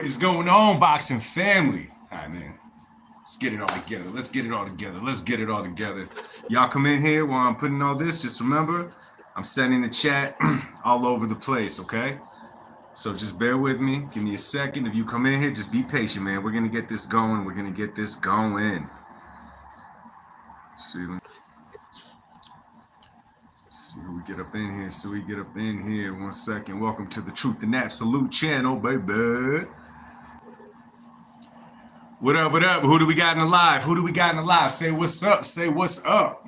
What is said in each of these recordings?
What's going on, boxing family? All right, man. Let's get it all together. Let's get it all together. Let's get it all together. Y'all come in here while I'm putting all this. Just remember, I'm sending the chat all over the place, okay? So just bear with me. Give me a second. If you come in here, just be patient, man. We're going to get this going. We're going to get this going. See who we get up in here. 1 second. Welcome to the Truth and Absolute channel, baby. What up, what up? Who do we got in the live? Say what's up. Say what's up.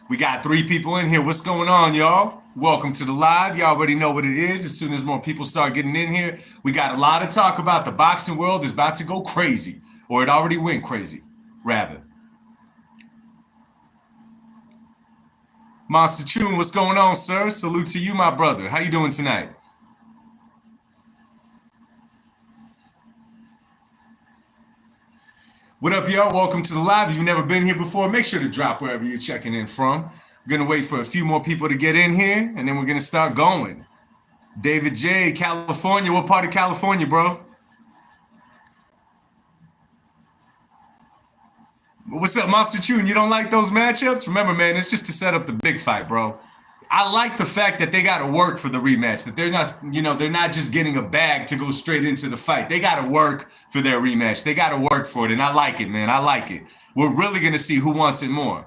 We got 3 people in here. What's going on, y'all? Welcome to the live. Y'all already know what it is. As soon as more people start getting in here, we got a lot of talk about. The boxing world is about to go crazy. Or it already went crazy, rather. Monster Tune, what's going on, sir? Salute to you, my brother. How you doing tonight? What up, y'all? Welcome to the live. If you've never been here before, make sure to drop wherever you're checking in from. We're going to wait for a few more people to get in here, and then we're going to start going. David J., California. What part of California, bro? What's up, Monster Tune? You don't like those matchups? Remember, man, it's just to set up the big fight, bro. I like the fact that they got to work for the rematch, that they're not, they're not just getting a bag to go straight into the fight. They got to work for their rematch. They got to work for it, and I like it, man. I like it. We're really going to see who wants it more.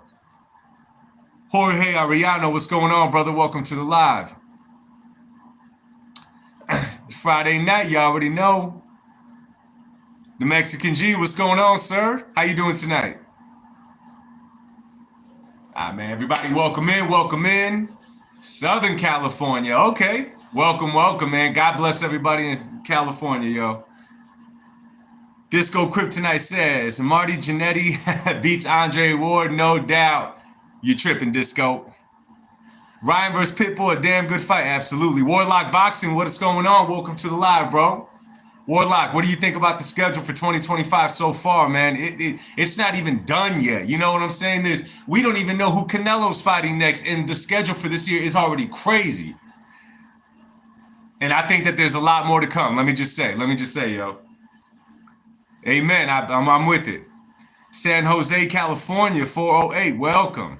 Jorge Ariano, what's going on, brother? Welcome to the live. Friday night, you already know. The Mexican G, what's going on, sir? How you doing tonight? All right, man, everybody welcome in. Southern California, okay. Welcome, man. God bless everybody in California, yo. Disco Kryptonite says, Marty Jannetty beats Andre Ward, no doubt. You tripping, Disco. Ryan versus Pitbull, a damn good fight, absolutely. Warlock Boxing, what is going on? Welcome to the live, bro. Warlock, what do you think about the schedule for 2025 so far, man? It's not even done yet. You know what I'm saying? We don't even know who Canelo's fighting next, and the schedule for this year is already crazy. And I think that there's a lot more to come. Let me just say, yo. Amen. I'm with it. San Jose, California, 408. Welcome.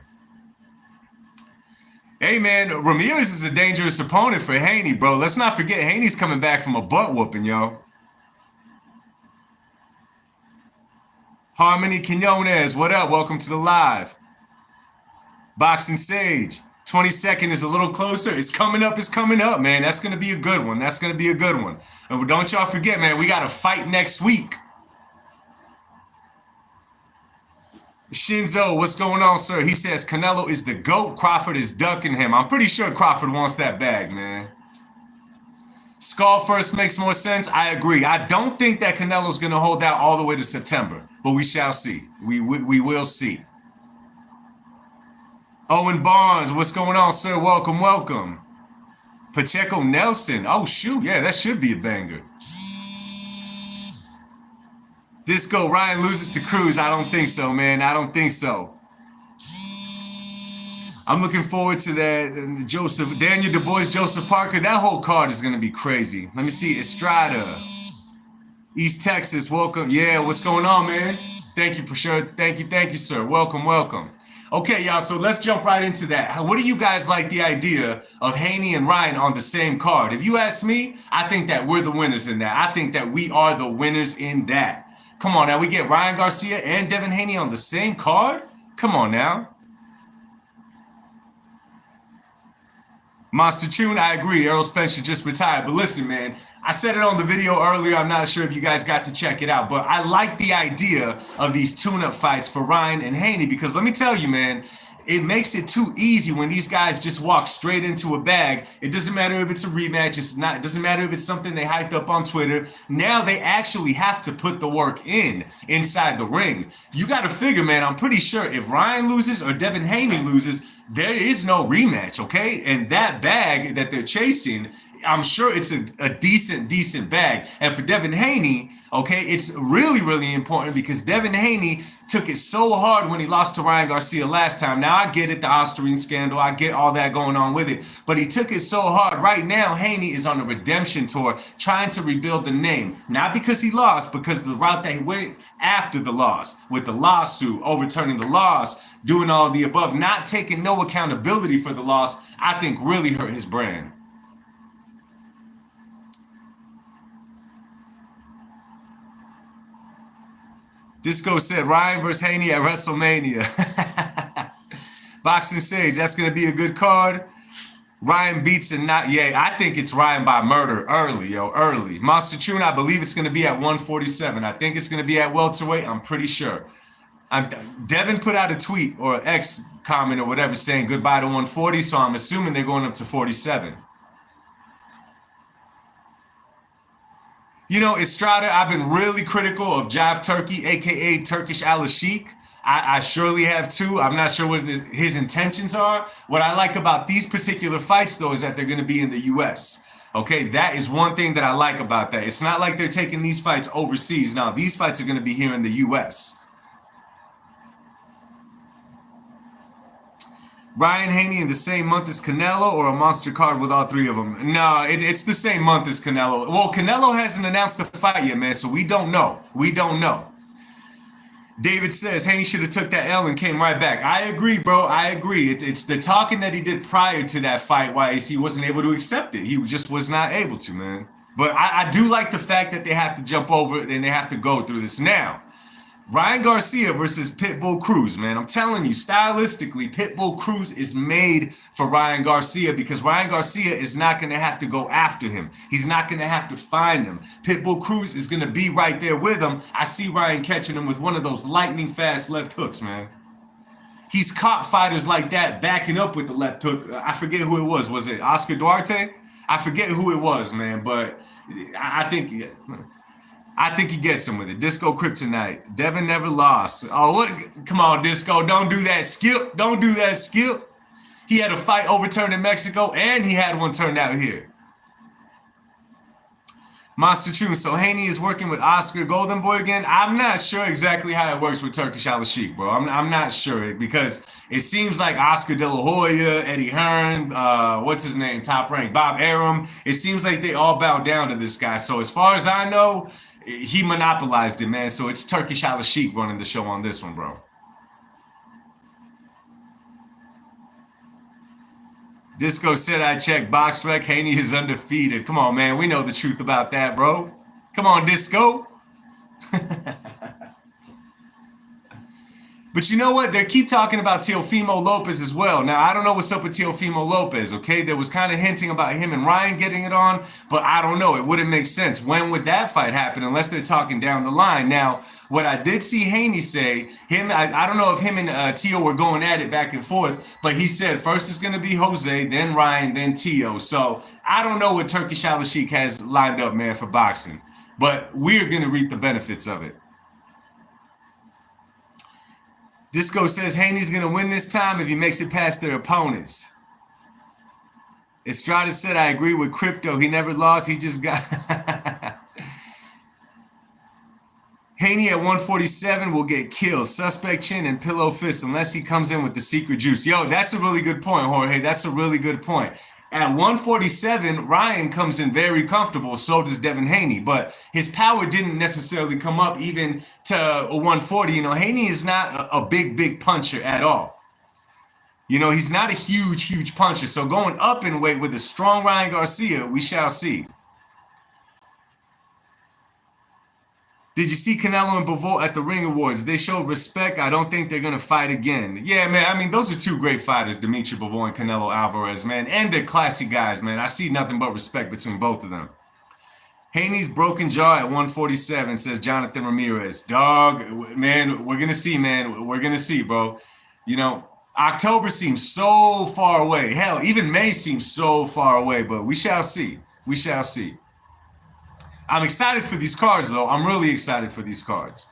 Hey, man, Ramirez is a dangerous opponent for Haney, bro. Let's not forget, Haney's coming back from a butt whooping, yo. Harmony Quinones, what up? Welcome to the live. Boxing Sage, 22nd is a little closer. It's coming up, man. That's going to be a good one. And don't y'all forget, man, we got a fight next week. Shinzo, what's going on, sir? He says Canelo is the GOAT. Crawford is ducking him. I'm pretty sure Crawford wants that bag, man. Skull first makes more sense. I agree. I don't think that Canelo's going to hold out all the way to September, but we shall see. We will see. Owen Barnes, what's going on, sir? Welcome. Pacheco Nelson. Oh, shoot. Yeah, that should be a banger. Disco, Ryan loses to Cruz. I don't think so, man. I don't think so. I'm looking forward to that. Daniel Du Bois, Joseph Parker. That whole card is going to be crazy. Let me see. Estrada. East Texas, welcome. Yeah, what's going on, man? Thank you for sure. Thank you, sir. Welcome. Okay, y'all, so let's jump right into that. What do you guys like the idea of Haney and Ryan on the same card? If you ask me, I think that we're the winners in that. I think that we are the winners in that. Come on now, we get Ryan Garcia and Devin Haney on the same card? Come on now. Monster Tune, I agree. Errol Spencer just retired. But listen, man, I said it on the video earlier. I'm not sure if you guys got to check it out. But I like the idea of these tune-up fights for Ryan and Haney because let me tell you, man, it makes it too easy when these guys just walk straight into a bag. It doesn't matter if it's a rematch. It doesn't matter if it's something they hyped up on Twitter. Now they actually have to put the work inside the ring. You got to figure, man, I'm pretty sure if Ryan loses or Devin Haney loses, there is no rematch, okay? And that bag that they're chasing I'm sure it's a decent bag. And for Devin Haney, okay, it's really important because Devin Haney took it so hard when he lost to Ryan Garcia last time. Now, I get it, the Ostarine scandal. I get all that going on with it. But he took it so hard. Right now, Haney is on a redemption tour trying to rebuild the name. Not because he lost, because the route that he went after the loss, with the lawsuit, overturning the loss, doing all the above, not taking no accountability for the loss, I think really hurt his brand. Disco said Ryan versus Haney at WrestleMania. Boxing Sage, that's going to be a good card. Ryan beats and not yay. I think it's Ryan by murder early, early. Monster Tune, I believe it's going to be at 147. I think it's going to be at welterweight. I'm pretty sure. Devin put out a tweet or X comment or whatever saying goodbye to 140, so I'm assuming they're going up to 47. You know, Estrada, I've been really critical of Jive Turkey, a.k.a. Turkish Al-Sheikh. I surely have too. I'm not sure what his intentions are. What I like about these particular fights, though, is that they're going to be in the U.S. Okay, that is one thing that I like about that. It's not like they're taking these fights overseas. No, these fights are going to be here in the U.S. Ryan Haney in the same month as Canelo, or a monster card with all three of them? No, it's the same month as Canelo. Well, Canelo hasn't announced a fight yet, man, so we don't know. We don't know. David says Haney should have took that L and came right back. I agree, bro. I agree. It's the talking that he did prior to that fight why he wasn't able to accept it. He just was not able to, man. But I do like the fact that they have to jump over and they have to go through this now. Ryan Garcia versus Pitbull Cruz, man. I'm telling you, stylistically, Pitbull Cruz is made for Ryan Garcia because Ryan Garcia is not going to have to go after him. He's not going to have to find him. Pitbull Cruz is going to be right there with him. I see Ryan catching him with one of those lightning fast left hooks, man. He's caught fighters like that backing up with the left hook. I forget who it was. Was it Oscar Duarte? I forget who it was, man, but I think he gets him with it. Disco Kryptonite. Devin never lost. Oh, what? Come on, Disco. Don't do that, Skip. Don't do that, Skip. He had a fight overturned in Mexico, and he had one turned out here. Monster Tune. So Haney is working with Oscar Golden Boy again. I'm not sure exactly how it works with Turkish Al-Sheikh, bro. I'm not sure because it seems like Oscar De La Hoya, Eddie Hearn, what's his name, Top Rank, Bob Arum. It seems like they all bow down to this guy. So as far as I know, he monopolized it, man. So it's Turkish Al-Sheikh running the show on this one, bro. Disco said I checked BoxRec. Haney is undefeated. Come on, man. We know the truth about that, bro. Come on, Disco. But you know what? They keep talking about Teofimo Lopez as well. Now, I don't know what's up with Teofimo Lopez, okay? There was kind of hinting about him and Ryan getting it on, but I don't know. It wouldn't make sense. When would that fight happen unless they're talking down the line? Now, what I did see Haney say, I don't know if him and Teo were going at it back and forth, but he said first it's going to be Jose, then Ryan, then Teo. So I don't know what Turkish Al-Sheikh has lined up, man, for boxing, but we're going to reap the benefits of it. Disco says Haney's going to win this time if he makes it past their opponents. Estrada said, I agree with Crypto. He never lost. He just got... Haney at 147 will get killed. Suspect chin and pillow fist unless he comes in with the secret juice. Yo, that's a really good point, Jorge. That's a really good point. At 147, Ryan comes in very comfortable. So does Devin Haney. But his power didn't necessarily come up even to a 140. You know, Haney is not a big puncher at all. You know, he's not a huge puncher. So going up in weight with a strong Ryan Garcia, we shall see. Did you see Canelo and Bivol at the Ring Awards? They showed respect. I don't think they're going to fight again. Yeah, man. I mean, those are two great fighters, Dimitri Bivol and Canelo Alvarez, man. And they're classy guys, man. I see nothing but respect between both of them. Haney's broken jaw at 147, says Jonathan Ramirez. Dog, man, we're going to see, man. We're going to see, bro. You know, October seems so far away. Hell, even May seems so far away, but we shall see. We shall see. I'm excited for these cards, though. I'm really excited for these cards.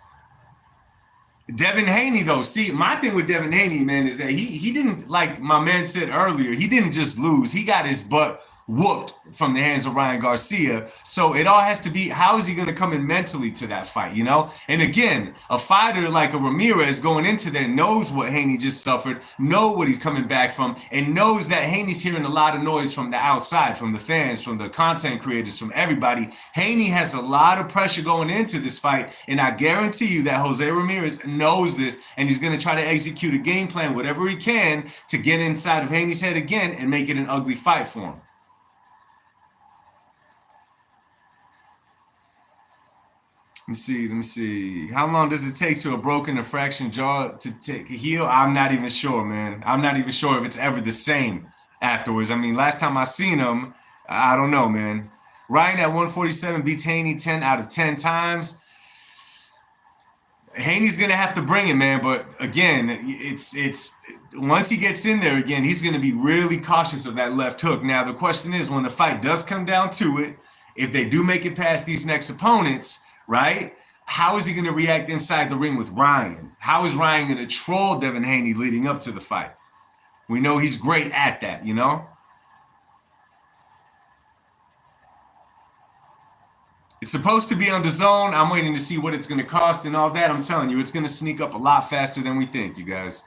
Devin Haney, though. See, my thing with Devin Haney, man, is that he didn't, like my man said earlier, he didn't just lose. He got his butt whooped from the hands of Ryan Garcia. So it all has to be, how is he going to come in mentally to that fight, you know? And again, a fighter like a Ramirez going into there knows what Haney just suffered, know what he's coming back from, and knows that Haney's hearing a lot of noise from the outside, from the fans, from the content creators, from everybody. Haney has a lot of pressure going into this fight, and I guarantee you that Jose Ramirez knows this, and he's going to try to execute a game plan, whatever he can, to get inside of Haney's head again and make it an ugly fight for him. Let me see. How long does it take to a broken or fractured jaw to heal? I'm not even sure, man. I'm not even sure if it's ever the same afterwards. I mean, last time I seen him, I don't know, man. Ryan at 147 beats Haney 10 out of 10 times. Haney's going to have to bring it, man. But again, it's once he gets in there again, he's going to be really cautious of that left hook. Now, the question is, when the fight does come down to it, if they do make it past these next opponents, right? How is he going to react inside the ring with Ryan? How is Ryan going to troll Devin Haney leading up to the fight? We know he's great at that, you know? It's supposed to be on DAZN. I'm waiting to see what it's going to cost and all that. I'm telling you, it's going to sneak up a lot faster than we think, you guys.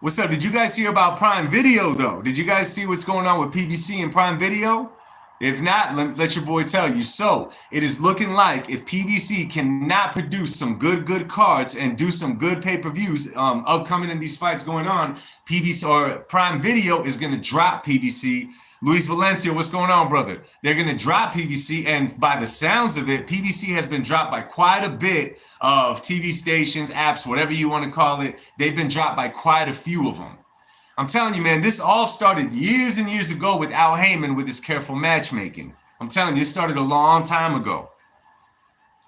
What's up? Did you guys hear about Prime Video, though? Did you guys see what's going on with PBC and Prime Video? If not, let your boy tell you. So it is looking like if PBC cannot produce some good cards and do some good pay-per-views upcoming in these fights going on, PBC or Prime Video is going to drop PBC. Luis Valencia, what's going on, brother? They're going to drop PBC, and by the sounds of it, PBC has been dropped by quite a bit of TV stations, apps, whatever you want to call it. They've been dropped by quite a few of them. I'm telling you, man, this all started years and years ago with Al Heyman with his careful matchmaking. I'm telling you, it started a long time ago.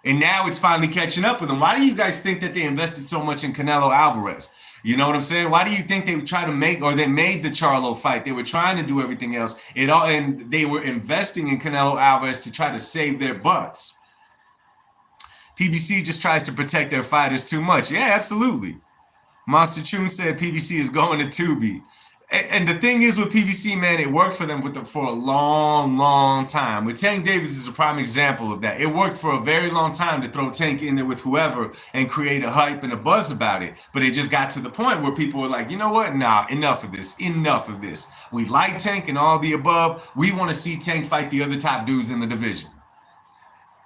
And now it's finally catching up with them. Why do you guys think that they invested so much in Canelo Alvarez? You know what I'm saying? Why do you think they would try to make, or they made the Charlo fight? They were trying to do everything else. And they were investing in Canelo Alvarez to try to save their butts. PBC just tries to protect their fighters too much. Yeah, absolutely. Monster Chun said PBC is going to Tubi. And the thing is with PBC, man, it worked for them for a long time. With Tank Davis is a prime example of that. It worked for a very long time to throw Tank in there with whoever and create a hype and a buzz about it. But it just got to the point where people were like, you know what? Nah, enough of this. Enough of this. We like Tank and all the above. We want to see Tank fight the other top dudes in the division.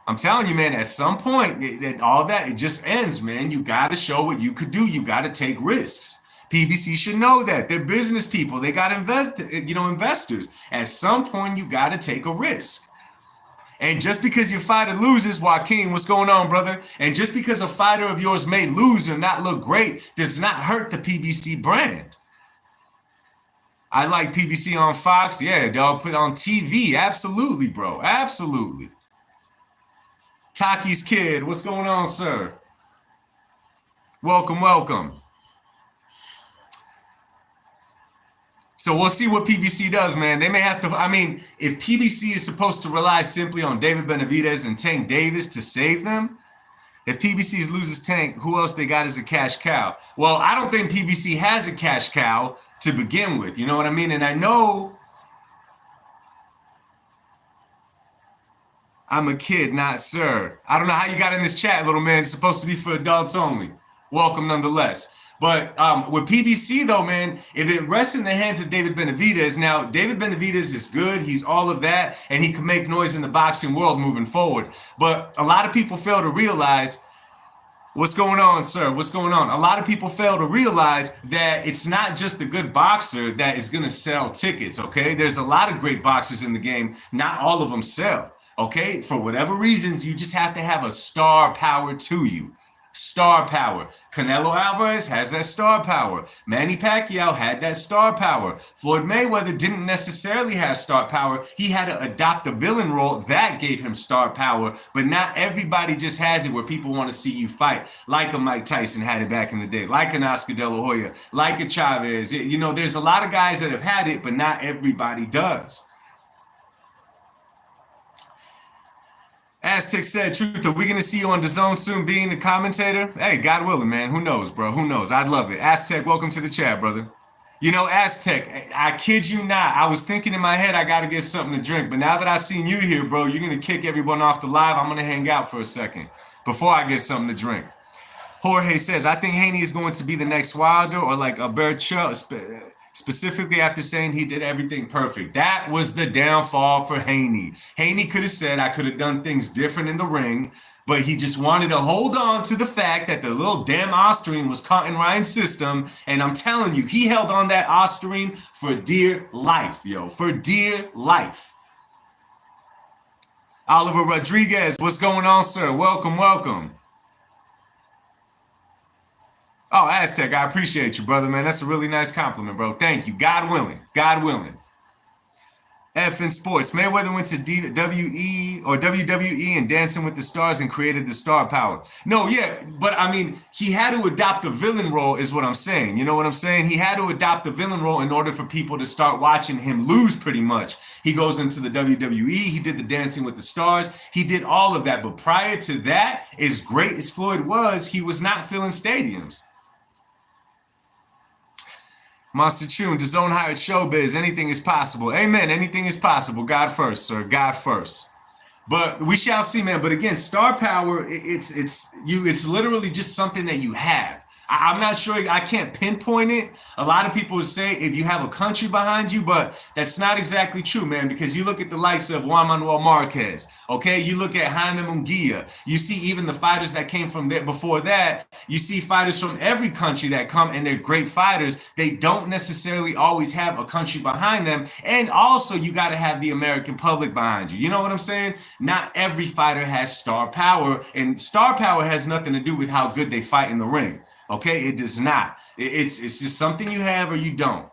I'm telling you, man, at some point, it just ends, man. You got to show what you could do. You got to take risks. PBC should know that. They're business people. They got investors. At some point, you got to take a risk. And just because your fighter loses, Joaquin, what's going on, brother? And just because a fighter of yours may lose or not look great does not hurt the PBC brand. I like PBC on Fox. Yeah, dog, put on TV. Absolutely, bro. Absolutely. Taki's kid, what's going on, sir? Welcome. So we'll see what PBC does, man. They may have to, I mean, if PBC is supposed to rely simply on David Benavidez and Tank Davis to save them, if PBC loses Tank, who else they got as a cash cow? Well, I don't think PBC has a cash cow to begin with, you know what I mean? And I know I'm a kid, not sir. I don't know how you got in this chat, little man. It's supposed to be for adults only. Welcome nonetheless. But with PBC, though, man, if it rests in the hands of David Benavidez, now, David Benavidez is good. He's all of that, and he can make noise in the boxing world moving forward. But a lot of people fail to realize, what's going on, sir? What's going on? A lot of people fail to realize that it's not just a good boxer that is going to sell tickets, okay? There's a lot of great boxers in the game. Not all of them sell. Okay, for whatever reasons, you just have to have a star power to you. Star power. Canelo Alvarez has that star power. Manny Pacquiao had that star power. Floyd Mayweather didn't necessarily have star power. He had to adopt a villain role that gave him star power. But not everybody just has it where people want to see you fight. Like a Mike Tyson had it back in the day. Like an Oscar De La Hoya. Like a Chavez. You know, there's a lot of guys that have had it, but not everybody does. Aztec said, Truth, are we going to see you on DAZN soon being a commentator? Hey, God willing, man. Who knows, bro? Who knows? I'd love it. Aztec, welcome to the chat, brother. You know, Aztec, I kid you not. I was thinking in my head, I got to get something to drink. But now that I seen you here, bro, you're going to kick everyone off the live. I'm going to hang out for a second before I get something to drink. Jorge says, I think Haney is going to be the next Wilder or like a Bercha, specifically after saying he did everything perfect. That was the downfall for Haney. Haney could have said, I could have done things different in the ring, but he just wanted to hold on to the fact that the little damn Austrian was caught in Ryan's system. And I'm telling you, he held on that Austrian for dear life, yo, for dear life. Oliver Rodriguez, what's going on, sir? Welcome, welcome. Oh, Aztec, I appreciate you, brother, man. That's a really nice compliment, bro. Thank you. God willing. God willing. F in sports. Mayweather went to WWE and Dancing with the Stars and created the star power. No, yeah, but I mean, he had to adopt the villain role is what I'm saying. You know what I'm saying? He had to adopt the villain role in order for people to start watching him lose pretty much. He goes into the WWE. He did the Dancing with the Stars. He did all of that. But prior to that, as great as Floyd was, he was not filling stadiums. Monster Tune, DAZN hired Showbiz. Anything is possible. Amen. Anything is possible. God first, sir. God first. But we shall see, man. But again, star power, it's literally just something that you have. I'm not sure. I can't pinpoint it. A lot of people would say if you have a country behind you, but that's not exactly true, man, because you look at the likes of Juan Manuel Marquez, okay? You look at Jaime Munguia. You see even the fighters that came from there before that. You see fighters from every country that come, and they're great fighters. They don't necessarily always have a country behind them. And also, you got to have the American public behind you. You know what I'm saying? Not every fighter has star power, and star power has nothing to do with how good they fight in the ring. Okay, it does not. It's just something you have or you don't.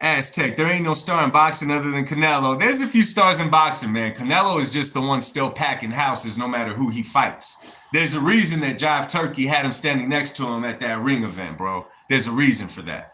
Aztec, there ain't no star in boxing other than Canelo. There's a few stars in boxing, man. Canelo is just the one still packing houses no matter who he fights. There's a reason that Jive Turkey had him standing next to him at that ring event, bro. There's a reason for that.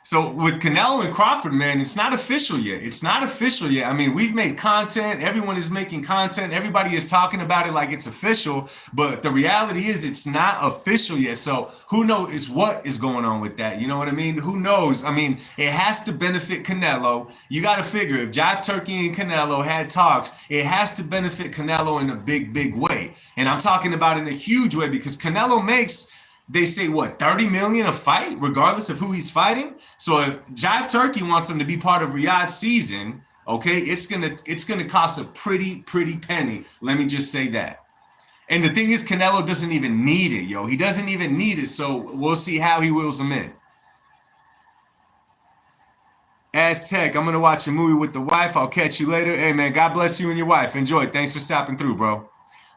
So with Canelo and Crawford, man, it's not official yet. It's not official yet. I mean, we've made content. Everyone is making content. Everybody is talking about it like it's official. But the reality is it's not official yet. So who knows what is going on with that? You know what I mean? Who knows? I mean, it has to benefit Canelo. You got to figure if Jive Turkey and Canelo had talks, it has to benefit Canelo in a big, big way. And I'm talking about in a huge way because Canelo makes... They say, what, 30 million a fight, regardless of who he's fighting? So if Jive Turkey wants him to be part of Riyadh's season, okay, it's gonna cost a pretty penny. Let me just say that. And the thing is, Canelo doesn't even need it, yo. He doesn't even need it, so we'll see how he wheels him in. Aztec, I'm gonna watch a movie with the wife. I'll catch you later. Hey, man, God bless you and your wife. Enjoy. Thanks for stopping through, bro.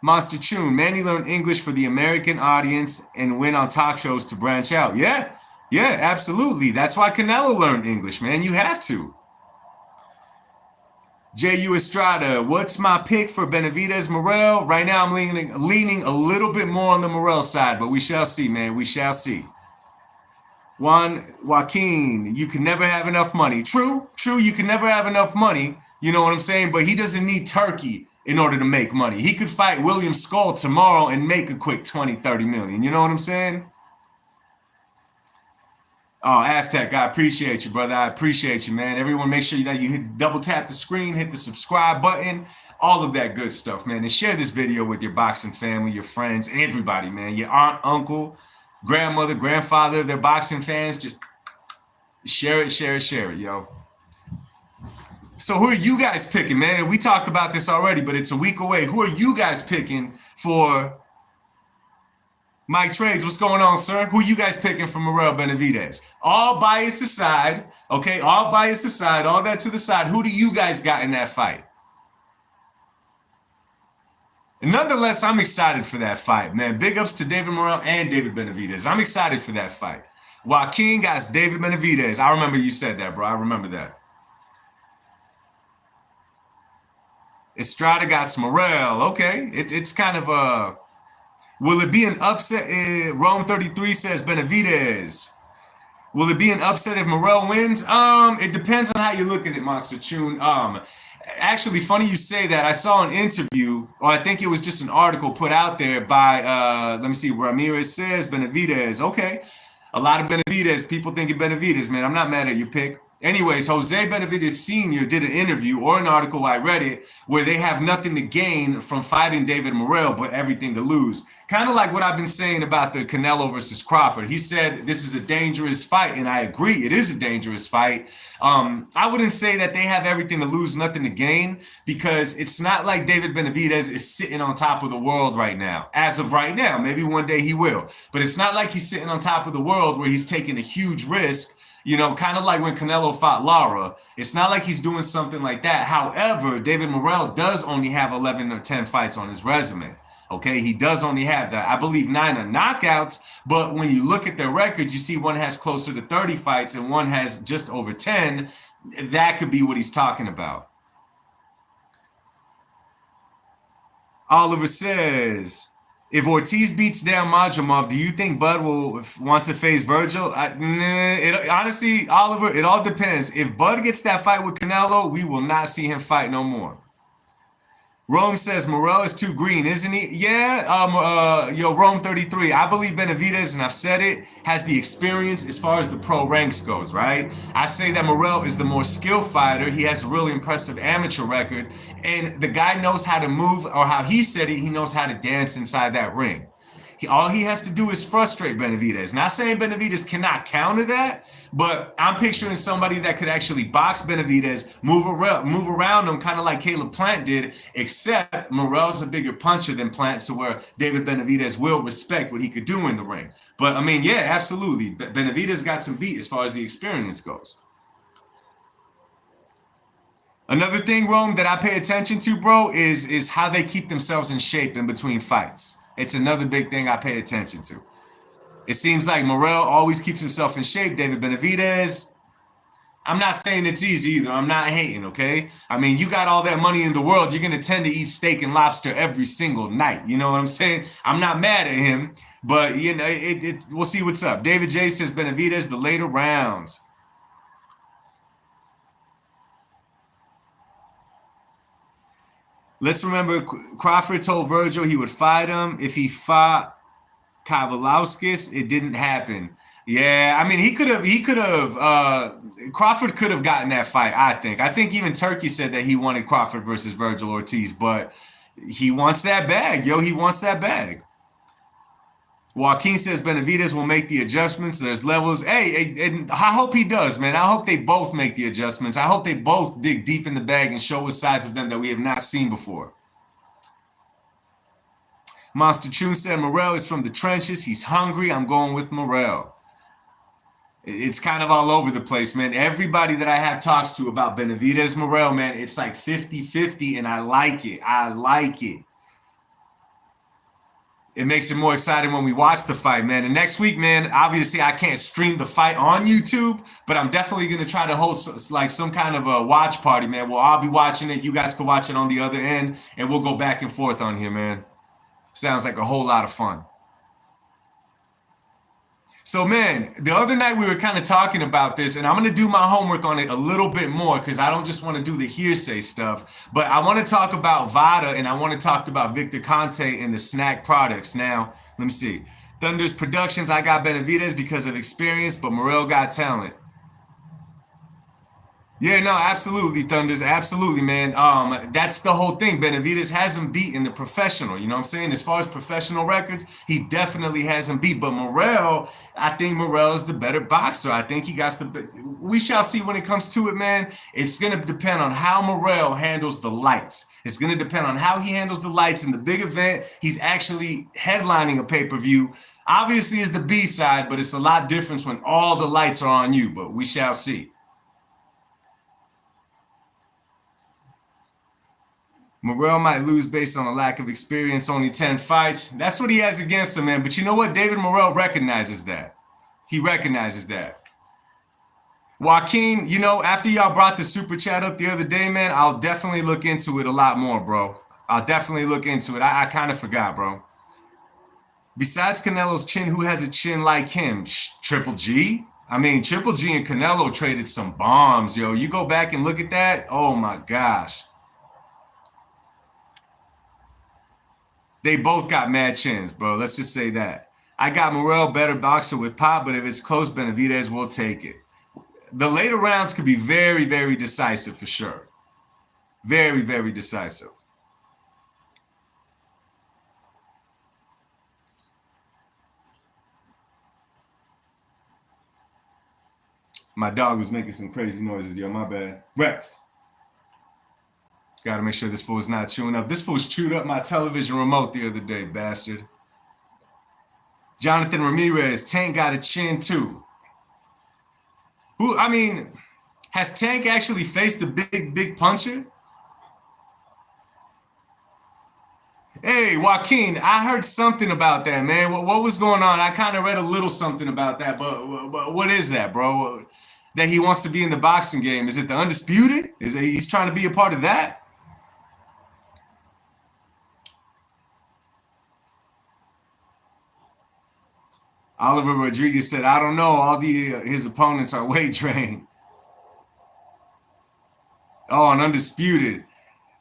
Monster Tune, Manny learned English for the American audience and went on talk shows to branch out. Yeah, absolutely. That's why Canelo learned English, man. You have to. J.U. Estrada, what's my pick for Benavidez Morrell? Right now I'm leaning a little bit more on the Morrell side, but we shall see, man. We shall see. Joaquin, you can never have enough money. True, you can never have enough money. You know what I'm saying? But he doesn't need Turkey in order to make money. He could fight William Skull tomorrow and make a quick 20, 30 million. You know what I'm saying? Oh, Aztec, I appreciate you, brother. I appreciate you, man. Everyone, make sure that you double tap the screen, hit the subscribe button, all of that good stuff, man. And share this video with your boxing family, your friends, everybody, man. Your aunt, uncle, grandmother, grandfather, if they're boxing fans, just share it, yo. So who are you guys picking, man? And we talked about this already, but it's a week away. Who are you guys picking for Mike Trades? What's going on, sir? Who are you guys picking for Morrell Benavidez? All bias aside, okay? All bias aside, all that to the side. Who do you guys got in that fight? And nonetheless, I'm excited for that fight, man. Big ups to David Morrell and David Benavidez. I'm excited for that fight. Joaquin got David Benavidez. I remember you said that, bro. I remember that. Estrada got Morrell. Okay, it's kind of a... Will it be an upset? Rome 33 says Benavidez. Will it be an upset if Morrell wins? It depends on how you look at it, Monster Tune. Actually, funny you say that. I saw an interview, or I think it was just an article put out there by, let me see, Ramirez says Benavidez. Okay. A lot of Benavidez, people thinking Benavidez, man. I'm not mad at your pick. Anyways, Jose Benavidez Sr. did an interview or an article, I read it, where they have nothing to gain from fighting David Morrell, but everything to lose. Kind of like what I've been saying about the Canelo versus Crawford. He said this is a dangerous fight, and I agree, it is a dangerous fight. I wouldn't say that they have everything to lose, nothing to gain, because it's not like David Benavidez is sitting on top of the world right now. As of right now, maybe one day he will. But it's not like he's sitting on top of the world where he's taking a huge risk. You know, kind of like when Canelo fought Lara. It's not like he's doing something like that. However, David Morrell does only have 11 or 10 fights on his resume. Okay, he does only have that. I believe 9 are knockouts, but when you look at their records, you see one has closer to 30 fights and one has just over 10. That could be what he's talking about. Oliver says, if Ortiz beats down Majamov, do you think Bud will want to face Virgil? Honestly, Oliver, it all depends. If Bud gets that fight with Canelo, we will not see him fight no more. Rome says Morrell is too green, isn't he? Yeah, Rome 33. I believe Benavidez, and I've said it, has the experience as far as the pro ranks goes, right? I say that Morrell is the more skilled fighter. He has a really impressive amateur record, and the guy knows how to move, or how he said it, he knows how to dance inside that ring. All he has to do is frustrate Benavidez. Not saying Benavidez cannot counter that, but I'm picturing somebody that could actually box Benavidez, move around him, kind of like Caleb Plant did, except Morrell's a bigger puncher than Plant, so where David Benavidez will respect what he could do in the ring. But, I mean, yeah, absolutely. Benavidez got some beat as far as the experience goes. Another thing, Rome, that I pay attention to, bro, is how they keep themselves in shape in between fights. It's another big thing I pay attention to. It seems like Morrell always keeps himself in shape. David Benavidez, I'm not saying it's easy either. I'm not hating, okay? I mean, you got all that money in the world. You're going to tend to eat steak and lobster every single night. You know what I'm saying? I'm not mad at him, but, you know, we'll see what's up. David J says Benavidez, the later rounds. Let's remember, Crawford told Virgil he would fight him. If he fought Kavalauskas, it didn't happen. Yeah, I mean, Crawford could have gotten that fight, I think. I think even Turkey said that he wanted Crawford versus Virgil Ortiz, but he wants that bag, yo. He wants that bag. Joaquin says Benavidez will make the adjustments. There's levels. Hey, and I hope he does, man. I hope they both make the adjustments. I hope they both dig deep in the bag and show us sides of them that we have not seen before. Monster Tune said Morrell is from the trenches. He's hungry. I'm going with Morrell. It's kind of all over the place, man. Everybody that I have talks to about Benavidez Morrell, man, it's like 50-50, and I like it. I like it. It makes it more exciting when we watch the fight, man. And next week, man, obviously I can't stream the fight on YouTube, but I'm definitely going to try to hold like some kind of a watch party, man. Well, I'll be watching it. You guys can watch it on the other end, and we'll go back and forth on here, man. Sounds like a whole lot of fun. So, man, the other night we were kind of talking about this, and I'm going to do my homework on it a little bit more because I don't just want to do the hearsay stuff, but I want to talk about VADA, and I want to talk about Victor Conte and the snack products. Now, let me see. Thunder's Productions, I got Benavidez because of experience, but Morrell got talent. Yeah, no, absolutely, Thunders. Absolutely, man. That's the whole thing. Benavidez hasn't beat in the professional. You know what I'm saying? As far as professional records, he definitely hasn't beat. But Morrell, I think Morrell is the better boxer. I think he got the. We shall see when it comes to it, man. It's going to depend on how Morrell handles the lights. It's going to depend on how he handles the lights in the big event. He's actually headlining a pay-per-view. Obviously, it's the B side, but it's a lot different when all the lights are on you. But we shall see. Morrell might lose based on a lack of experience, only 10 fights. That's what he has against him, man. But you know what? David Morrell recognizes that. He recognizes that. Joaquin, you know, after y'all brought the super chat up the other day, man, I'll definitely look into it a lot more, bro. I'll definitely look into it. I kind of forgot, bro. Besides Canelo's chin, who has a chin like him? Triple G? I mean, Triple G and Canelo traded some bombs, yo. You go back and look at that. Oh, my gosh. They both got mad chins, bro. Let's just say that. I got Morrell better boxer with Pop, but if it's close, Benavidez will take it. The later rounds could be very, very decisive for sure. Very, very decisive. My dog was making some crazy noises, yo. My bad. Rex. Gotta make sure this fool's not chewing up. This fool's chewed up my television remote the other day, bastard. Jonathan Ramirez, Tank got a chin too. Has Tank actually faced a big puncher? Hey, Joaquin, I heard something about that, man. What was going on? I kind of read a little something about that, but what is that, bro? That he wants to be in the boxing game. Is it the Undisputed? He's trying to be a part of that? Oliver Rodriguez said, I don't know. All his opponents are weight trained. Oh, an Undisputed.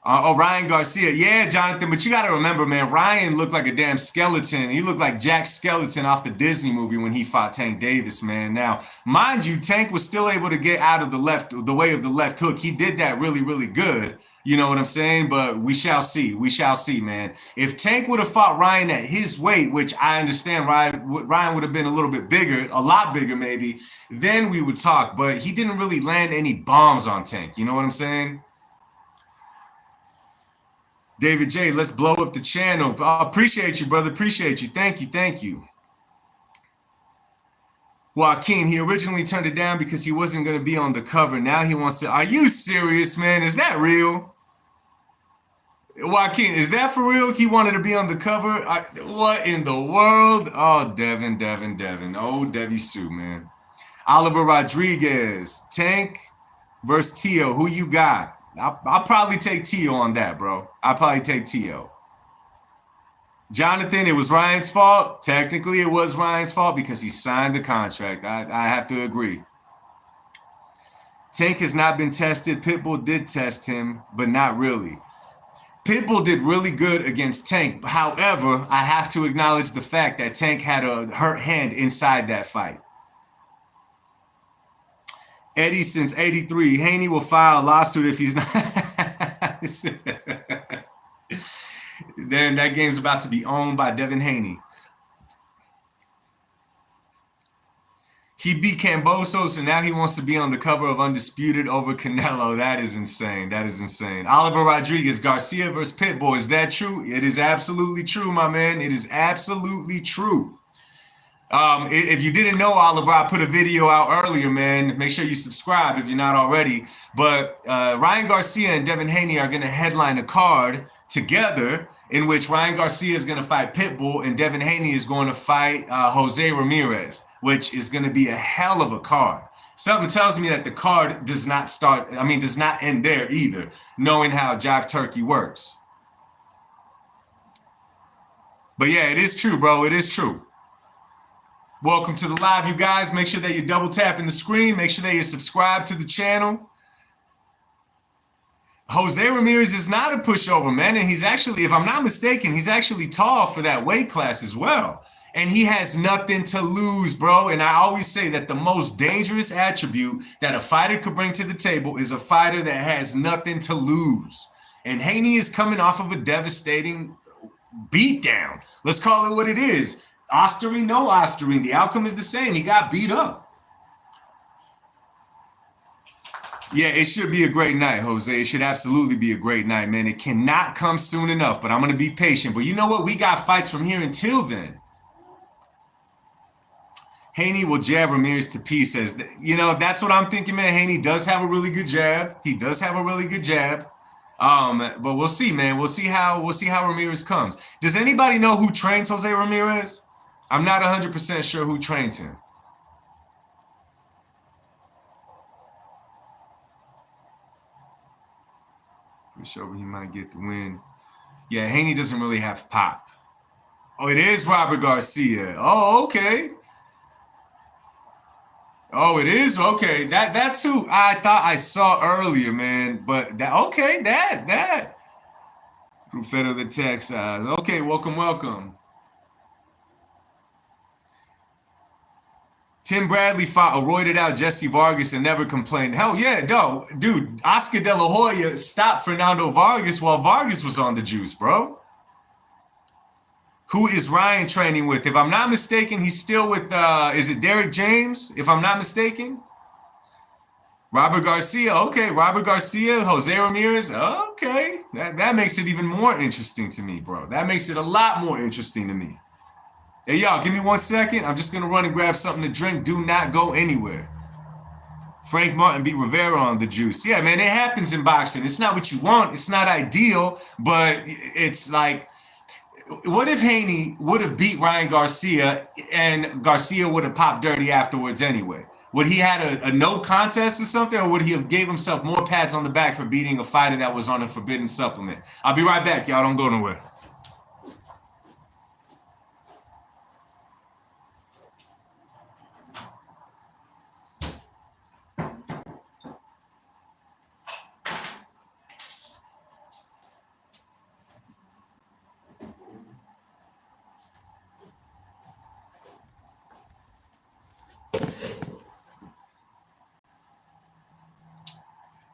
Ryan Garcia. Yeah, Jonathan, but you got to remember, man, Ryan looked like a damn skeleton. He looked like Jack Skeleton off the Disney movie when he fought Tank Davis, man. Now, mind you, Tank was still able to get out of the way of the left hook. He did that really, really good. You know what I'm saying? But we shall see. We shall see, man. If Tank would have fought Ryan at his weight, which I understand Ryan would have been a little bit bigger, a lot bigger maybe, then we would talk. But he didn't really land any bombs on Tank. You know what I'm saying? David J, let's blow up the channel. Appreciate you, brother. Appreciate you. Thank you. Thank you. Joaquin, he originally turned it down because he wasn't going to be on the cover. Now he wants to. Are you serious, man? Is that real? Joaquin, is that for real? He wanted to be on the cover? What in the world? Oh, Devin. Oh, Debbie Sue, man. Oliver Rodriguez, Tank versus Tio. Who you got? I'll probably take Tio on that, bro. I'll probably take Tio. Jonathan, it was Ryan's fault. Technically, it was Ryan's fault because he signed the contract. I have to agree. Tank has not been tested. Pitbull did test him, but not really. Pitbull did really good against Tank. However, I have to acknowledge the fact that Tank had a hurt hand inside that fight. Eddie since 83. Haney will file a lawsuit if he's not. Then that game's about to be owned by Devin Haney. He beat Camboso, so now he wants to be on the cover of Undisputed over Canelo. That is insane. That is insane. Oliver Rodriguez, Garcia versus Pitbull. Is that true? It is absolutely true, my man. It is absolutely true. If you didn't know, Oliver, I put a video out earlier, man. Make sure you subscribe if you're not already. But Ryan Garcia and Devin Haney are going to headline a card together in which Ryan Garcia is going to fight Pitbull and Devin Haney is going to fight Jose Ramirez, which is going to be a hell of a card. Something tells me that the card does not end there either, knowing how Jive Turkey works. But yeah, it is true, bro. It is true. Welcome to the live, you guys. Make sure that you're double tapping the screen. Make sure that you're subscribed to the channel. Jose Ramirez is not a pushover, man. And he's actually, if I'm not mistaken, he's actually tall for that weight class as well. And he has nothing to lose, bro. And I always say that the most dangerous attribute that a fighter could bring to the table is a fighter that has nothing to lose. And Haney is coming off of a devastating beatdown. Let's call it what it is. Osterine, no Osterine. The outcome is the same. He got beat up. Yeah, it should be a great night, Jose. It should absolutely be a great night, man. It cannot come soon enough, but I'm going to be patient. But you know what? We got fights from here until then. Haney will jab Ramirez to pieces. You know, that's what I'm thinking, man. Haney does have a really good jab. He does have a really good jab. But we'll see, man. We'll see how Ramirez comes. Does anybody know who trains Jose Ramirez? I'm not 100% sure who trains him. Pretty sure he might get the win. Yeah, Haney doesn't really have pop. Oh, it is Robert Garcia. Oh, okay. Oh, it is? Okay. That's who I thought I saw earlier, man. But that Profeta the Texas. Okay, welcome, welcome. Tim Bradley fought a roided out Jesse Vargas and never complained. Hell yeah, no, dude. Oscar De La Hoya stopped Fernando Vargas while Vargas was on the juice, bro. Who is Ryan training with? If I'm not mistaken, he's still with, is it Derek James? If I'm not mistaken. Robert Garcia. Okay, Robert Garcia, Jose Ramirez. Okay, that makes it even more interesting to me, bro. That makes it a lot more interesting to me. Hey, y'all, give me 1 second. I'm just going to run and grab something to drink. Do not go anywhere. Frank Martin beat Rivera on the juice. Yeah, man, it happens in boxing. It's not what you want. It's not ideal, but it's like, what if Haney would have beat Ryan Garcia and Garcia would have popped dirty afterwards anyway? Would he had a no contest or something, or would he have gave himself more pats on the back for beating a fighter that was on a forbidden supplement? I'll be right back, y'all. Don't go nowhere.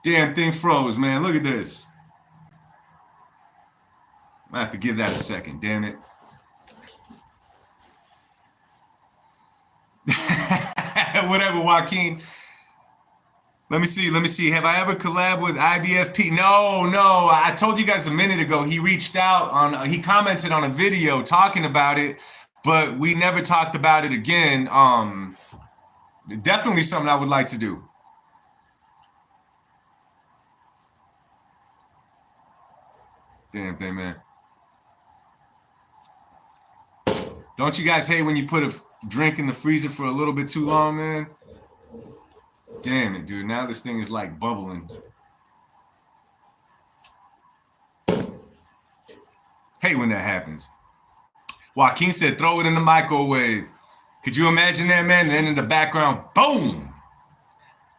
Damn thing froze, man. Look at this. I have to give that a second. Damn it. Whatever, Joaquin. Let me see. Have I ever collabed with IBFP? No. I told you guys a minute ago. He reached out on. He commented on a video talking about it, but we never talked about it again. Definitely something I would like to do. Damn thing, man. Don't you guys hate when you put a drink in the freezer for a little bit too long, man? Damn it, dude. Now this thing is like bubbling. Hate when that happens. Joaquin said, throw it in the microwave. Could you imagine that, man? And then in the background, boom.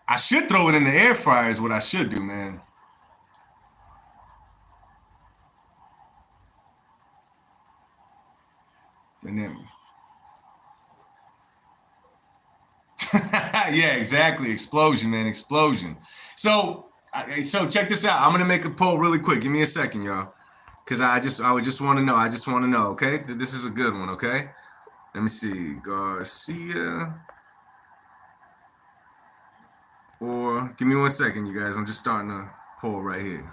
I should throw it in the air fryer is what I should do, man. And then, yeah, exactly. Explosion, man. Explosion. So check this out. I'm gonna make a poll really quick. Give me a second, y'all, because I would just want to know. I just want to know. Okay, this is a good one. Okay, let me see. Garcia, or give me 1 second, you guys. I'm just starting a poll right here.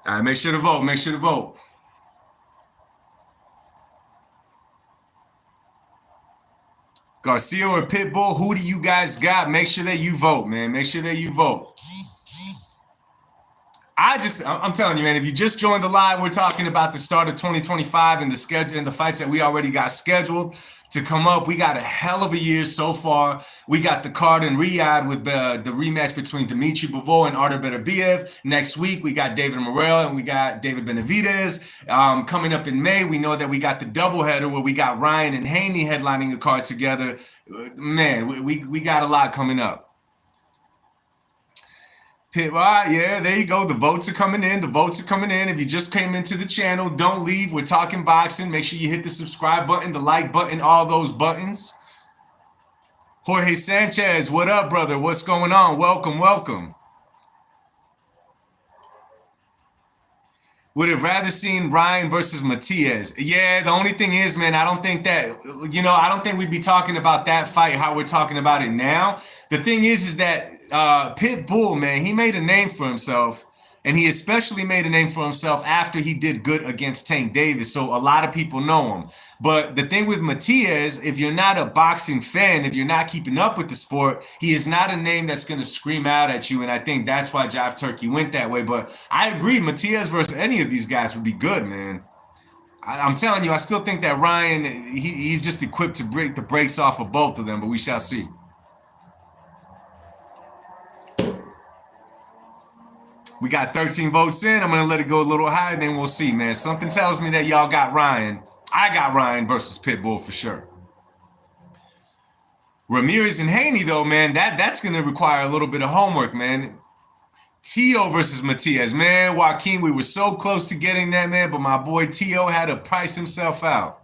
All right, make sure to vote. Make sure to vote. Garcia or Pitbull, who do you guys got? Make sure that you vote, man. Make sure that you vote. I'm telling you, man, if you just joined the live, we're talking about the start of 2025 and the schedule and the fights that we already got scheduled to come up. We got a hell of a year so far. We got the card in Riyadh with the rematch between Dimitri Bivol and Artur Beterbiev. Next week, we got David Morrell and we got David Benavidez. Coming up in May, we know that we got the doubleheader where we got Ryan and Haney headlining a card together. Man, we got a lot coming up. Yeah, there you go. The votes are coming in. The votes are coming in. If you just came into the channel, don't leave. We're talking boxing. Make sure you hit the subscribe button, the like button, all those buttons. Jorge Sanchez, what up, brother? What's going on? Welcome, welcome. Would have rather seen Ryan versus Matias. Yeah, the only thing is, man, I don't think we'd be talking about that fight how we're talking about it now. The thing is that Pitbull, man, he made a name for himself, and he especially made a name for himself after he did good against Tank Davis. So a lot of people know him. But the thing with Matias, if you're not a boxing fan, if you're not keeping up with the sport, he is not a name that's going to scream out at you. And I think that's why Jive Turkey went that way. But I agree, Matias versus any of these guys would be good, man. I'm telling you, I still think that Ryan, he's just equipped to break the brakes off of both of them, but we shall see. We got 13 votes in. I'm going to let it go a little higher, then we'll see, man. Something tells me that y'all got Ryan. I got Ryan versus Pitbull for sure. Ramirez and Haney, though, man, that's going to require a little bit of homework, man. Tio versus Matias, man. Joaquin, we were so close to getting that, man, but my boy Tio had to price himself out.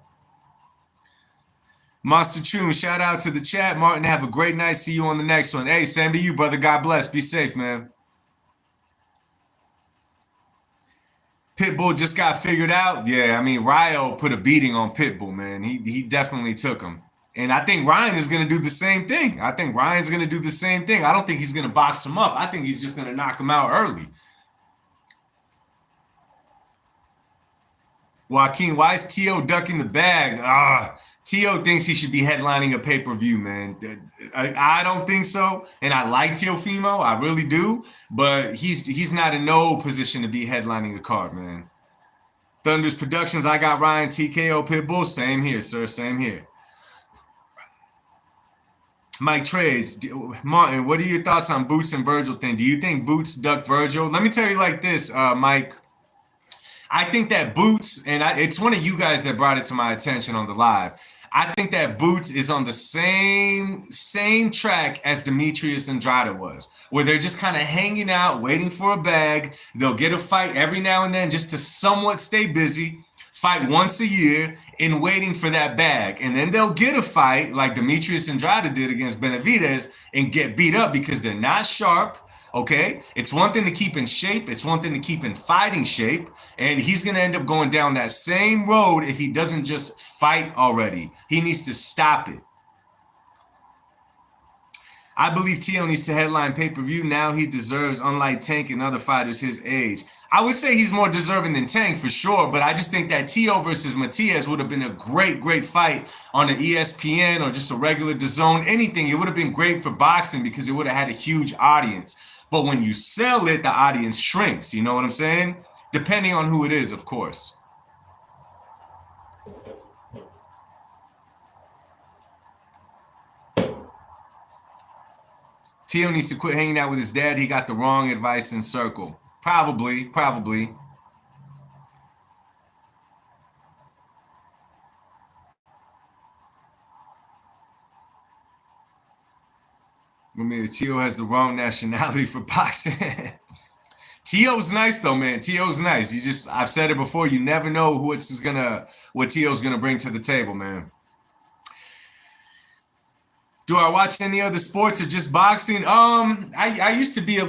Monster Tune, shout out to the chat. Martin, have a great night. See you on the next one. Hey, same to you, brother. God bless. Be safe, man. Pitbull just got figured out. Yeah, I mean, Ryo put a beating on Pitbull, man. He definitely took him. And I think Ryan is going to do the same thing. I think Ryan's going to do the same thing. I don't think he's going to box him up. I think he's just going to knock him out early. Joaquin, why is Tio ducking the bag? Tio thinks he should be headlining a pay-per-view, man. I don't think so. And I like Teofimo. I really do. But he's not in no position to be headlining a card, man. Thunders Productions, I got Ryan TKO Pitbull. Same here, sir. Same here. Mike Trades, Martin, what are your thoughts on Boots and Virgil thing? Do you think Boots ducked Virgil? Let me tell you like this, Mike. I think that Boots, and it's one of you guys that brought it to my attention on the live. I think that Boots is on the same track as Demetrius Andrade was, where they're just kind of hanging out, waiting for a bag. They'll get a fight every now and then just to somewhat stay busy, fight once a year, and waiting for that bag. And then they'll get a fight like Demetrius Andrade did against Benavidez and get beat up because they're not sharp. Okay, it's one thing to keep in shape. It's one thing to keep in fighting shape. And he's going to end up going down that same road if he doesn't just fight already. He needs to stop it. I believe Tio needs to headline pay-per-view. Now he deserves, unlike Tank and other fighters his age. I would say he's more deserving than Tank for sure, but I just think that Tio versus Matias would have been a great fight on an ESPN or just a regular DAZN, anything. It would have been great for boxing because it would have had a huge audience. But when you sell it, the audience shrinks. You know what I'm saying? Depending on who it is, of course. Tio needs to quit hanging out with his dad. He got the wrong advice in Circle. Probably. I mean, Tio has the wrong nationality for boxing. Tio's nice though, man. Tio's nice. I've said it before, you never know what Tio's gonna bring to the table, man. Do I watch any other sports or just boxing? I used to be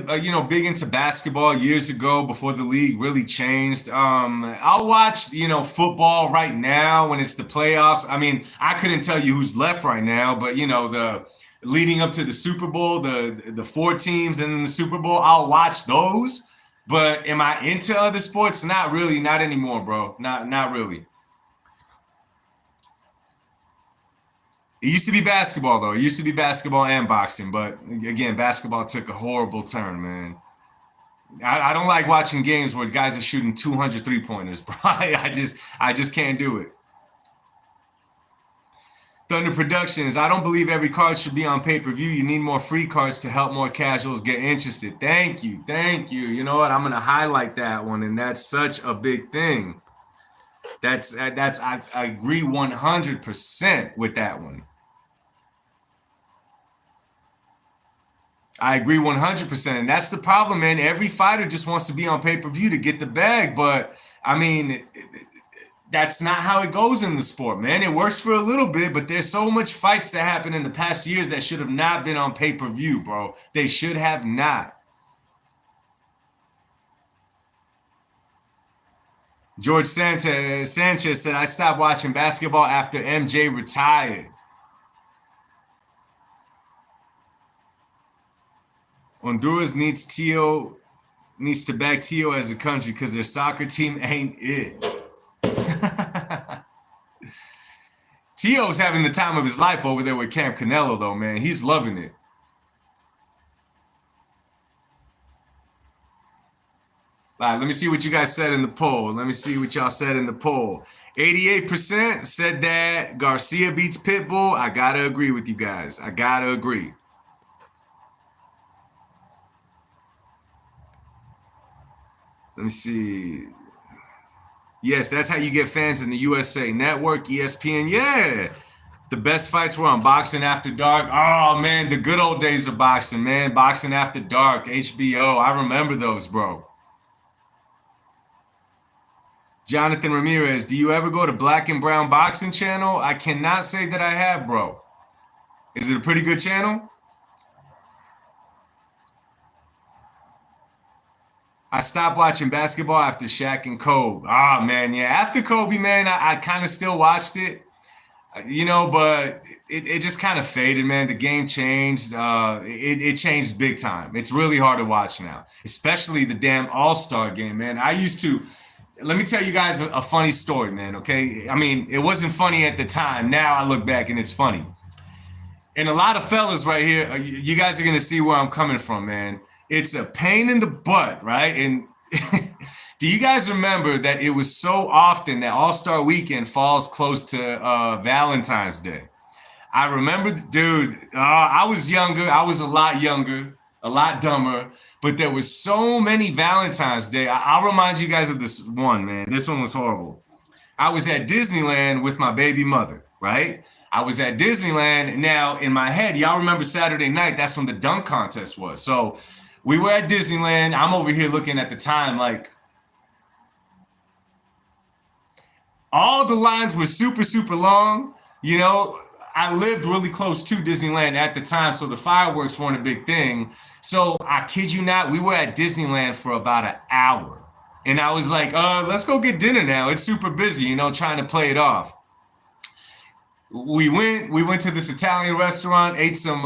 big into basketball years ago before the league really changed. I'll watch football right now when it's the playoffs. I mean, I couldn't tell you who's left right now, but the leading up to the Super Bowl, the 4 teams in the Super Bowl, I'll watch those. But am I into other sports? Not really, not anymore, bro. Not really. It used to be basketball, though. It used to be basketball and boxing. But, again, basketball took a horrible turn, man. I don't like watching games where guys are shooting 200 three-pointers, bro. I just can't do it. Thunder Productions, I don't believe every card should be on pay-per-view. You need more free cards to help more casuals get interested. Thank you. You know what? I'm going to highlight that one, and that's such a big thing. I agree 100% with that one. I agree 100%. And that's the problem, man. Every fighter just wants to be on pay-per-view to get the bag. But, I mean, that's not how it goes in the sport, man. It works for a little bit, but there's so much fights that happened in the past years that should have not been on pay-per-view, bro. They should have not. George Sanchez said, I stopped watching basketball after MJ retired. Honduras needs to back Tio as a country because their soccer team ain't it. Tio's having the time of his life over there with Camp Canelo, though, man. He's loving it. All right, let me see what you guys said in the poll. Let me see what y'all said in the poll. 88% said that Garcia beats Pitbull. I got to agree with you guys. I got to agree. Let me see. Yes, that's how you get fans in the USA Network, ESPN. Yeah. The best fights were on Boxing After Dark. Oh man, the good old days of boxing, man. Boxing After Dark, HBO. I remember those, bro. Jonathan Ramirez, do you ever go to Black and Brown Boxing Channel? I cannot say that I have, bro. Is it a pretty good channel? I stopped watching basketball after Shaq and Kobe. Oh man, yeah. After Kobe, man, I kind of still watched it, but it just kind of faded, man. The game changed. It changed big time. It's really hard to watch now, especially the damn All-Star game, man. I used to. Let me tell you guys a funny story, man. Okay, I mean, it wasn't funny at the time. Now I look back and it's funny. And a lot of fellas right here, you guys are gonna see where I'm coming from, man. It's a pain in the butt, right? And do you guys remember that it was so often that All-Star Weekend falls close to Valentine's Day? I remember, dude, I was younger. I was a lot younger, a lot dumber, but there was so many Valentine's Day. I'll remind you guys of this one, man. This one was horrible. I was at Disneyland with my baby mother, right? I was at Disneyland. Now, in my head, y'all remember Saturday night, that's when the dunk contest was. So we were at Disneyland. I'm over here looking at the time like, all the lines were super, super long. I lived really close to Disneyland at the time, so the fireworks weren't a big thing. So I kid you not, we were at Disneyland for about an hour. And I was like, let's go get dinner now. It's super busy, trying to play it off. We went to this Italian restaurant, ate some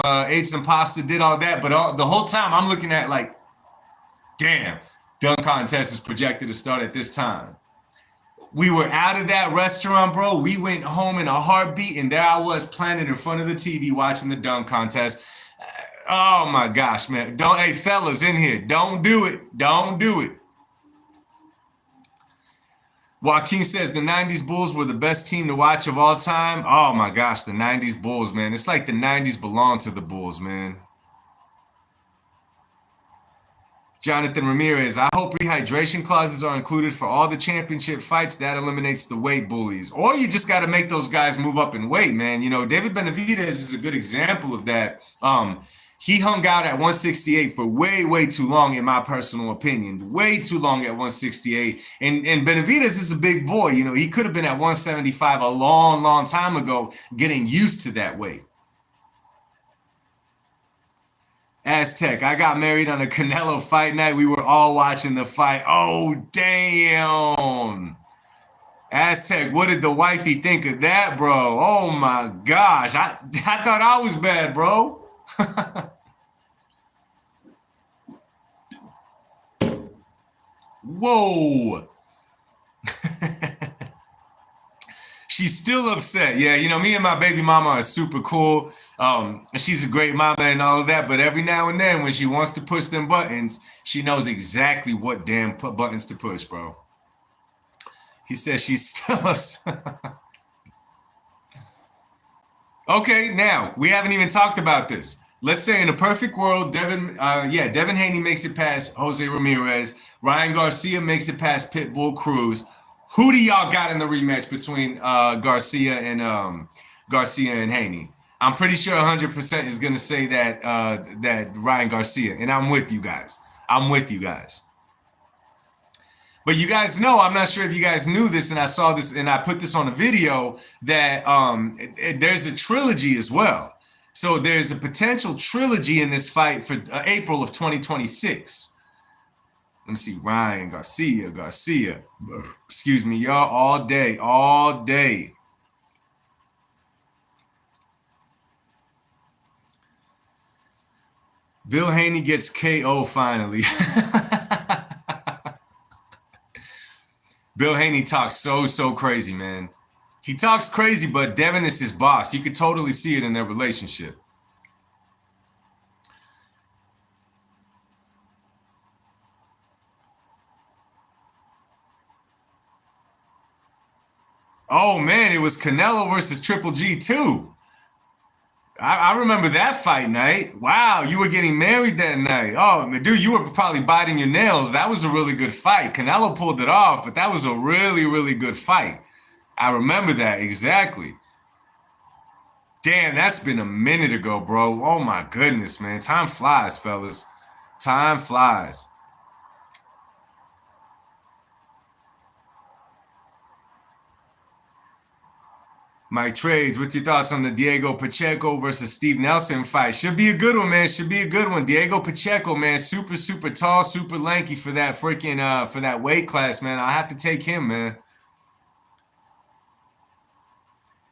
pasta, did all that. But the whole time I'm looking at like, damn, dunk contest is projected to start at this time. We were out of that restaurant, bro. We went home in a heartbeat, and there I was planted in front of the TV watching the dunk contest. Oh my gosh, man. Hey, fellas in here, don't do it. Don't do it. Joaquin says the 90s Bulls were the best team to watch of all time. Oh my gosh, the 90s Bulls, man. It's like the 90s belong to the Bulls, man. Jonathan Ramirez, I hope rehydration clauses are included for all the championship fights. That eliminates the weight bullies. Or you just got to make those guys move up in weight, man. David Benavidez is a good example of that. He hung out at 168 for way, way too long, in my personal opinion. Way too long at 168. And Benavidez is a big boy. He could have been at 175 a long, long time ago, getting used to that weight. Aztec, I got married on a Canelo fight night. We were all watching the fight. Oh, damn. Aztec, what did the wifey think of that, bro? Oh, my gosh. I thought I was bad, bro. Whoa. She's still upset. Yeah, me and my baby mama are super cool. She's a great mama and all of that, but every now and then when she wants to push them buttons, she knows exactly what damn buttons to push, bro. He says she's still upset. Okay, now, we haven't even talked about this. Let's say in a perfect world, Devin Haney makes it past Jose Ramirez. Ryan Garcia makes it past Pitbull Cruz. Who do y'all got in the rematch between Garcia and Haney? I'm pretty sure 100% is going to say that Ryan Garcia, and I'm with you guys. But you guys know, I'm not sure if you guys knew this, and I saw this, and I put this on a video, that there's a trilogy as well. So there's a potential trilogy in this fight for April of 2026. Let me see, Ryan Garcia. Excuse me, y'all, all day. Bill Haney gets KO finally. Bill Haney talks so crazy, man. He talks crazy, but Devin is his boss. You could totally see it in their relationship. Oh, man, it was Canelo versus Triple G, too. I remember that fight night. Wow, you were getting married that night. Oh, dude, you were probably biting your nails. That was a really good fight. Canelo pulled it off, but that was a really, really good fight. I remember that, exactly. Damn, that's been a minute ago, bro. Oh my goodness, man. Time flies, fellas. Time flies. Mike Trades, what's your thoughts on the Diego Pacheco versus Steve Nelson fight? Should be a good one, man. Should be a good one. Diego Pacheco, man, super, super tall, super lanky for that freaking for that weight class, man. I have to take him, man.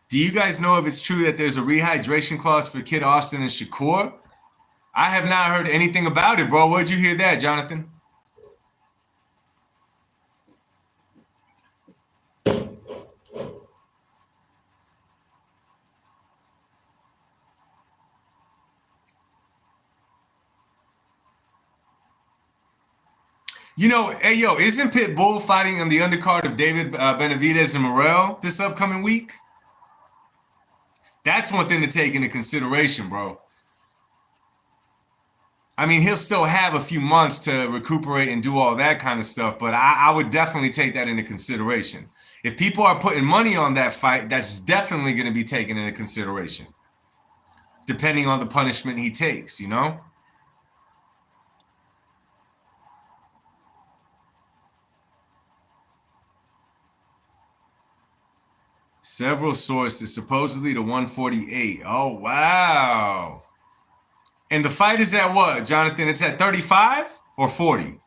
Do you guys know if it's true that there's a rehydration clause for Kid Austin and Shakur? I have not heard anything about it, bro. Where'd you hear that, Jonathan? You know, hey, yo, isn't Pitbull fighting on the undercard of David Benavidez and Morrell this upcoming week? That's one thing to take into consideration, bro. I mean, he'll still have a few months to recuperate and do all that kind of stuff, but I would definitely take that into consideration. If people are putting money on that fight, that's definitely going to be taken into consideration, depending on the punishment he takes, you know? Several sources, supposedly to 148. Oh, wow. And the fight is at what, Jonathan? It's at 35 or 40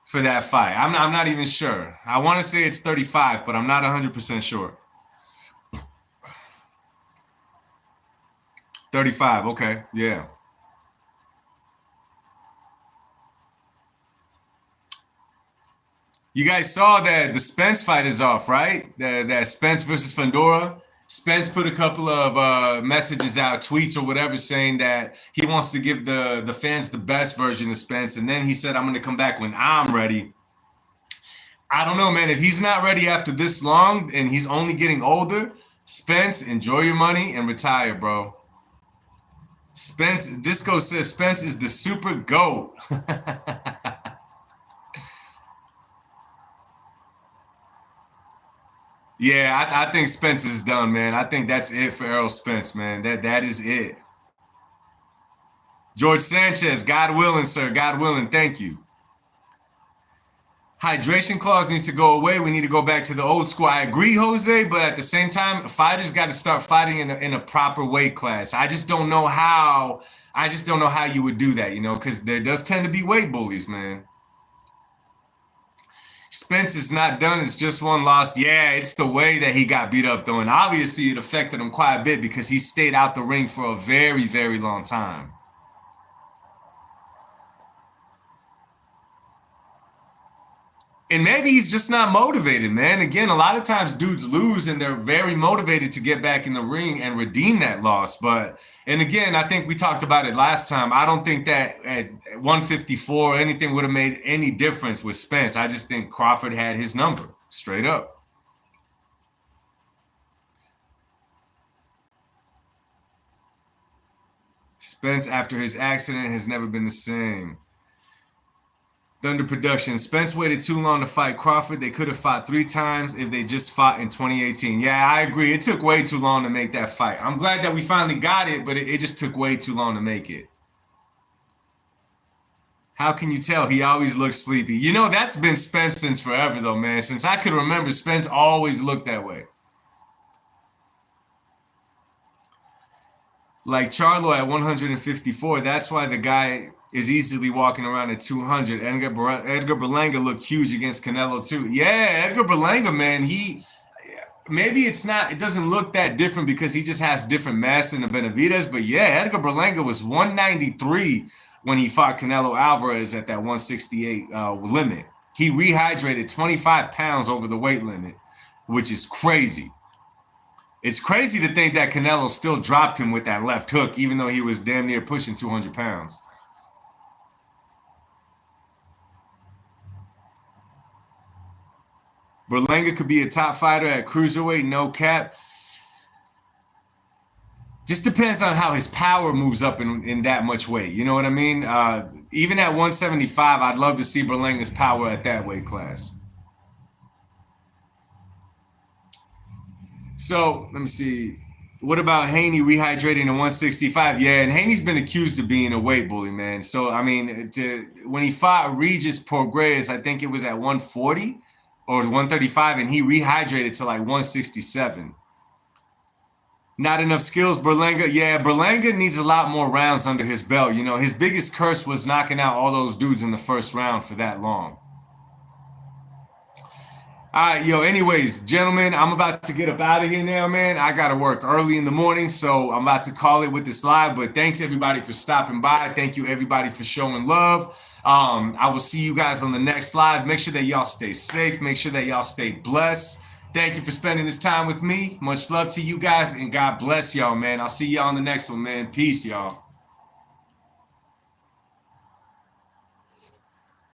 for that fight. I'm not even sure. I want to say it's 35, but I'm not 100% sure. 35, okay, yeah. You guys saw that the Spence fight is off, right? That Spence versus Fundora. Spence put a couple of messages out, tweets or whatever, saying that he wants to give the fans the best version of Spence, and then he said, "I'm going to come back when I'm ready." I don't know, man. If he's not ready after this long and he's only getting older, Spence, enjoy your money and retire, bro. Spence, Disco says Spence is the super GOAT. Yeah, I think Spence is done, man. I think that's it for Errol Spence, man. That is it. George Sanchez, God willing, sir. God willing, thank you. Hydration clause needs to go away. We need to go back to the old school. I agree, Jose, but at the same time, fighters got to start fighting in a proper weight class. I just don't know how. I just don't know how you would do that, you know, because there does tend to be weight bullies, man. Spence is not done. It's just one loss. Yeah, it's the way that he got beat up, though. And obviously, it affected him quite a bit because he stayed out the ring for a very, very long time. And maybe he's just not motivated, man. Again, a lot of times dudes lose and they're very motivated to get back in the ring and redeem that loss. But, and again, I think we talked about it last time. I don't think that at 154 anything would have made any difference with Spence. I just think Crawford had his number, straight up. Spence, after his accident, has never been the same. Thunder Production. Spence waited too long to fight Crawford. They could have fought 3 times if they just fought in 2018. Yeah, I agree. It took way too long to make that fight. I'm glad that we finally got it, but it just took way too long to make it. How can you tell? He always looks sleepy. You know, that's been Spence since forever, though, man. Since I could remember, Spence always looked that way. Like Charlo at 154, that's why the guy is easily walking around at 200. Edgar Berlanga looked huge against Canelo too. Yeah, Edgar Berlanga, man, maybe it doesn't look that different because he just has different mass than the Benavidez, but yeah, Edgar Berlanga was 193 when he fought Canelo Alvarez at that 168 limit. He rehydrated 25 pounds over the weight limit, which is crazy. It's crazy to think that Canelo still dropped him with that left hook, even though he was damn near pushing 200 pounds. Berlanga could be a top fighter at cruiserweight, no cap. Just depends on how his power moves up in that much weight. You know what I mean? Even at 175, I'd love to see Berlanga's power at that weight class. So let me see. What about Haney rehydrating to 165? Yeah, and Haney's been accused of being a weight bully, man. So I mean, when he fought Regis Prograis, I think it was at 140 or 135, and he rehydrated to like 167. Not enough skills, Berlanga. Yeah, Berlanga needs a lot more rounds under his belt. You know, his biggest curse was knocking out all those dudes in the first round for that long. All right, yo, anyways, gentlemen, I'm about to get up out of here now, man. I got to work early in the morning, so I'm about to call it with this live. But thanks, everybody, for stopping by. Thank you, everybody, for showing love. I will see you guys on the next live. Make sure that y'all stay safe. Make sure that y'all stay blessed. Thank you for spending this time with me. Much love to you guys, and God bless y'all, man. I'll see y'all on the next one, man. Peace, y'all.